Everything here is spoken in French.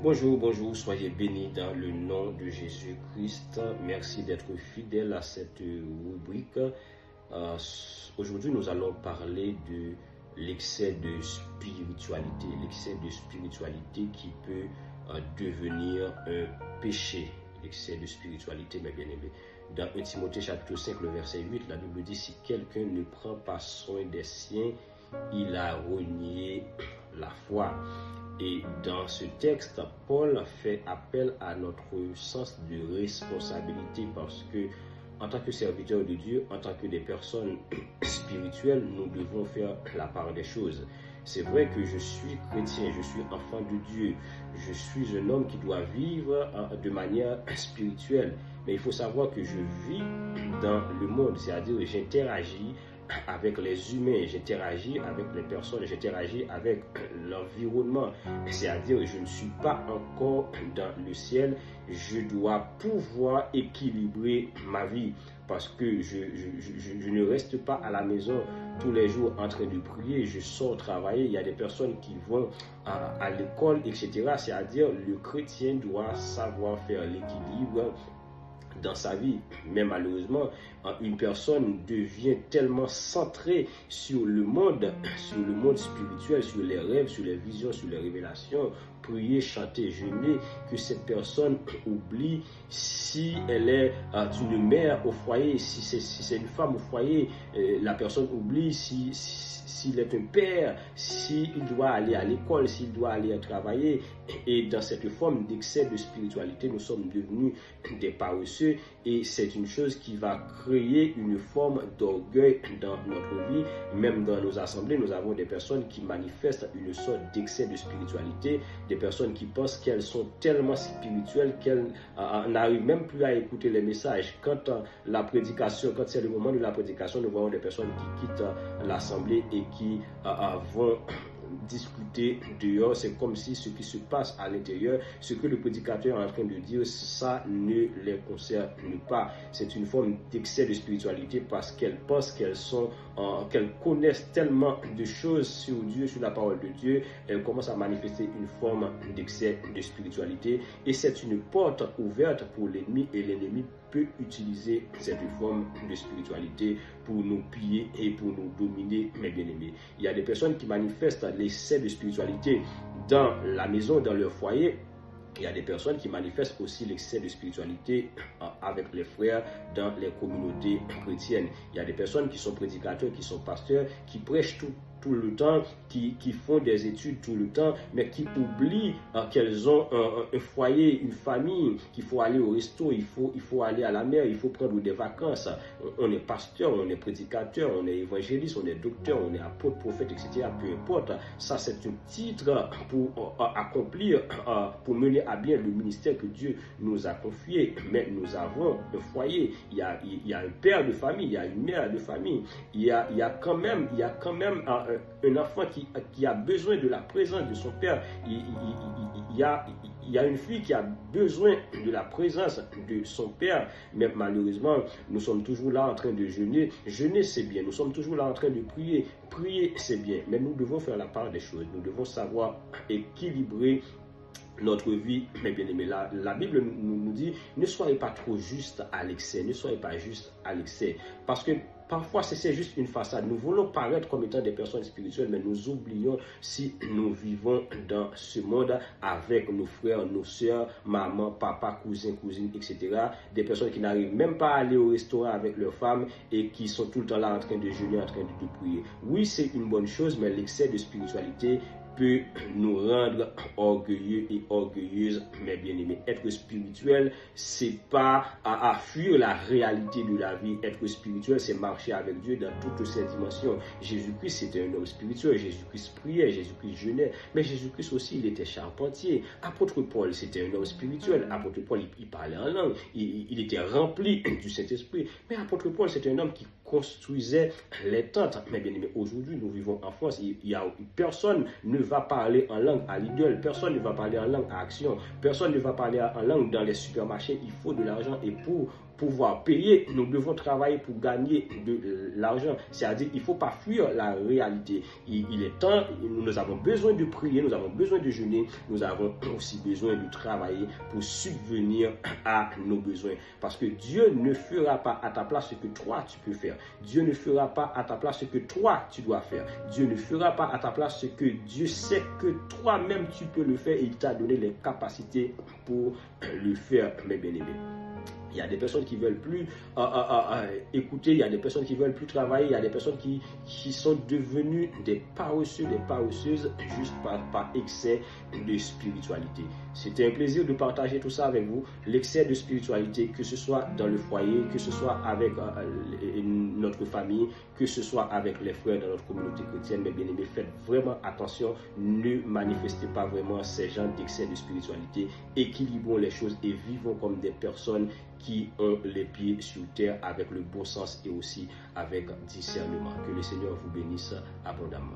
Bonjour, bonjour, soyez bénis dans le nom de Jésus-Christ. Merci d'être fidèle à cette rubrique. Aujourd'hui, nous allons parler de l'excès de spiritualité. L'excès de spiritualité qui peut devenir un péché. L'excès de spiritualité, mes bien-aimés. Dans 1 Timothée chapitre 5, le verset 8, la Bible dit « Si quelqu'un ne prend pas soin des siens, il a renié la foi ». Et dans ce texte, Paul fait appel à notre sens de responsabilité parce que, en tant que serviteurs de Dieu, en tant que des personnes spirituelles, nous devons faire la part des choses. C'est vrai que je suis chrétien, je suis enfant de Dieu, je suis un homme qui doit vivre de manière spirituelle. Mais il faut savoir que je vis dans le monde, c'est-à-dire j'interagis avec les humains, j'interagis avec les personnes, j'interagis avec l'environnement. C'est-à-dire je ne suis pas encore dans le ciel, je dois pouvoir équilibrer ma vie parce que je ne reste pas à la maison tous les jours en train de prier, je sors travailler. Il y a des personnes qui vont à l'école, etc. C'est-à-dire le chrétien doit savoir faire l'équilibre dans sa vie. Mais malheureusement, une personne devient tellement centrée sur le monde spirituel, sur les rêves, sur les visions, sur les révélations, prier, chanter, jeûner, que cette personne oublie si elle est une mère au foyer, si c'est une femme au foyer, la personne oublie s'il est un père, s'il doit aller à l'école, s'il doit aller travailler. Et dans cette forme d'excès de spiritualité, nous sommes devenus des paresseux et c'est une chose qui va créer une forme d'orgueil dans notre vie. Même dans nos assemblées, nous avons des personnes qui manifestent une sorte d'excès de spiritualité, des personnes qui pensent qu'elles sont tellement spirituelles qu'elles n'arrivent même plus à écouter les messages. Quand la prédication, quand c'est le moment de la prédication, nous voyons des personnes qui quittent l'assemblée et qui vont discuter dehors. C'est comme si ce qui se passe à l'intérieur, ce que le prédicateur est en train de dire, ça ne les concerne pas. C'est une forme d'excès de spiritualité parce qu'elles pensent qu'elles connaissent tellement de choses sur Dieu, sur la parole de Dieu. Elles commencent à manifester une forme d'excès de spiritualité et c'est une porte ouverte pour l'ennemi et l'ennemi peut utiliser cette forme de spiritualité pour nous piller et pour nous dominer, mes bien-aimés. Il y a des personnes qui manifestent l'excès de spiritualité dans la maison, dans leur foyer. Il y a des personnes qui manifestent aussi l'excès de spiritualité avec les frères dans les communautés chrétiennes. Il y a des personnes qui sont prédicateurs, qui sont pasteurs, qui prêchent tout le temps, qui font des études tout le temps, mais qui oublient qu'elles ont un foyer, une famille, qu'il faut aller au resto, il faut aller à la mer, il faut prendre des vacances. On est pasteur, on est prédicateur, on est évangéliste, on est docteur, on est apôtre, prophète, etc. Peu importe. Ça, c'est un titre pour accomplir, pour mener à bien le ministère que Dieu nous a confié. Mais nous avons un foyer, il y a un père de famille, il y a une mère de famille, il y a quand même un enfant qui a besoin de la présence de son père. Il y a une fille qui a besoin de la présence de son père. Mais malheureusement, nous sommes toujours là en train de jeûner. Jeûner, c'est bien. Nous sommes toujours là en train de prier. Prier, c'est bien. Mais nous devons faire la part des choses. Nous devons savoir équilibrer notre vie, mes bien-aimés. La Bible nous dit, ne soyez pas trop juste à l'excès, ne soyez pas juste à l'excès. Parce que parfois, c'est juste une façade. Nous voulons paraître comme étant des personnes spirituelles, mais nous oublions si nous vivons dans ce monde avec nos frères, nos soeurs, maman, papa, cousin, cousine, etc. Des personnes qui n'arrivent même pas à aller au restaurant avec leurs femmes et qui sont tout le temps là en train de jeûner, en train de prier. Oui, c'est une bonne chose, mais l'excès de spiritualité peut nous rendre orgueilleux et orgueilleuses, mes bien-aimés. Être spirituel, c'est pas à fuir la réalité de la vie. Être spirituel, c'est marcher avec Dieu dans toutes ses dimensions. Jésus-Christ, c'était un homme spirituel. Jésus-Christ priait, Jésus-Christ jeûnait. Mais Jésus-Christ aussi, il était charpentier. Apôtre Paul, c'était un homme spirituel. Apôtre Paul, il parlait en langue. Il était rempli du Saint-Esprit. Mais apôtre Paul, c'était un homme qui construisait les tentes. Mais bien aimé, aujourd'hui, nous vivons en France. Personne ne va parler en langue à l'idole. Personne ne va parler en langue à Action. Personne ne va parler en langue dans les supermarchés. Il faut de l'argent. Et pour pouvoir payer, nous devons travailler pour gagner de l'argent. C'est-à-dire qu'il ne faut pas fuir la réalité. Il est temps, nous avons besoin de prier, nous avons besoin de jeûner, nous avons aussi besoin de travailler pour subvenir à nos besoins. Parce que Dieu ne fera pas à ta place ce que toi tu peux faire. Dieu ne fera pas à ta place ce que toi tu dois faire. Dieu ne fera pas à ta place ce que Dieu sait que toi-même tu peux le faire et il t'a donné les capacités pour le faire, mes bien-aimés. Il y a des personnes qui veulent plus écouter, il y a des personnes qui veulent plus travailler, il y a des personnes qui sont devenues des paresseux, des paresseuses juste par excès de spiritualité. C'était un plaisir de partager tout ça avec vous. L'excès de spiritualité, que ce soit dans le foyer, que ce soit avec notre famille, que ce soit avec les frères dans notre communauté chrétienne, mes bien-aimés, faites vraiment attention. Ne manifestez pas vraiment ces genres d'excès de spiritualité. Équilibrons les choses et vivons comme des personnes qui ont les pieds sur terre avec le bon sens et aussi avec discernement. Que le Seigneur vous bénisse abondamment.